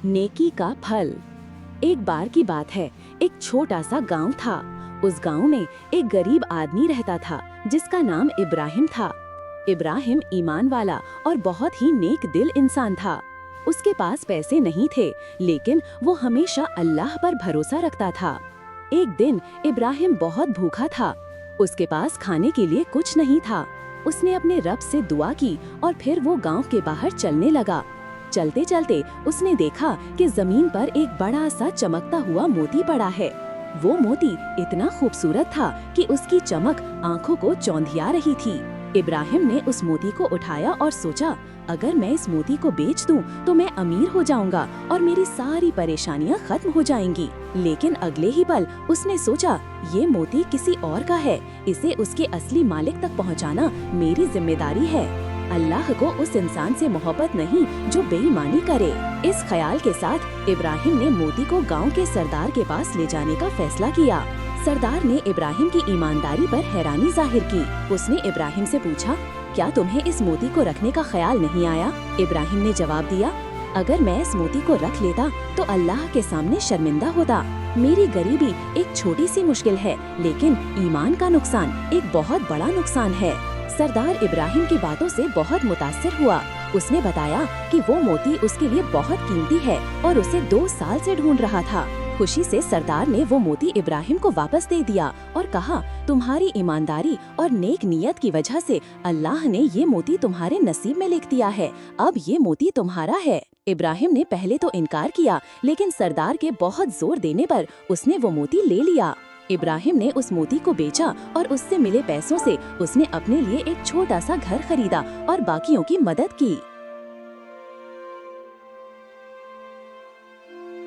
नेकी का फल। एक बार की बात है, एक छोटा सा गांव था। उस गांव में एक गरीब आदमी रहता था जिसका नाम इब्राहिम था। इब्राहिम ईमान वाला और बहुत ही नेक दिल इंसान था। उसके पास पैसे नहीं थे, लेकिन वो हमेशा अल्लाह पर भरोसा रखता था। एक दिन इब्राहिम बहुत भूखा था। उसके पास खाने के लिए कुछ नहीं था। उसने अपने रब से दुआ की और फिर वो गांव के बाहर चलने लगा। चलते चलते उसने देखा कि जमीन पर एक बड़ा सा चमकता हुआ मोती पड़ा है। वो मोती इतना खूबसूरत था कि उसकी चमक आंखों को चौंधिया रही थी। इब्राहिम ने उस मोती को उठाया और सोचा, अगर मैं इस मोती को बेच दूं तो मैं अमीर हो जाऊंगा और मेरी सारी परेशानियां खत्म हो जाएंगी। लेकिन अगले ही पल उसने सोचा, ये मोती किसी और का है, इसे उसके असली मालिक तक पहुंचाना मेरी जिम्मेदारी है। अल्लाह को उस इंसान से मोहब्बत नहीं जो बेईमानी करे। इस ख्याल के साथ इब्राहिम ने मोती को गांव के सरदार के पास ले जाने का फैसला किया। सरदार ने इब्राहिम की ईमानदारी पर हैरानी जाहिर की। उसने इब्राहिम से पूछा, क्या तुम्हें इस मोती को रखने का ख्याल नहीं आया? इब्राहिम ने जवाब दिया, अगर मैं इस मोती को रख लेता तो अल्लाह के सामने शर्मिंदा होता। मेरी गरीबी एक छोटी सी मुश्किल है, लेकिन ईमान का नुकसान एक बहुत बड़ा नुकसान है। सरदार इब्राहिम की बातों से बहुत मुतासिर हुआ। उसने बताया कि वो मोती उसके लिए बहुत कीमती है और उसे 2 साल से ढूंढ रहा था। खुशी से सरदार ने वो मोती इब्राहिम को वापस दे दिया और कहा, तुम्हारी ईमानदारी और नेक नियत की वजह से अल्लाह ने ये मोती तुम्हारे नसीब में लिख दिया है। अब ये मोती तुम्हारा है। इब्राहिम ने पहले तो इनकार किया, लेकिन सरदार के बहुत जोर देने पर उसने वो मोती ले लिया। इब्राहिम ने उस मोती को बेचा और उससे मिले पैसों से उसने अपने लिए एक छोटा सा घर खरीदा और बाकियों की मदद की।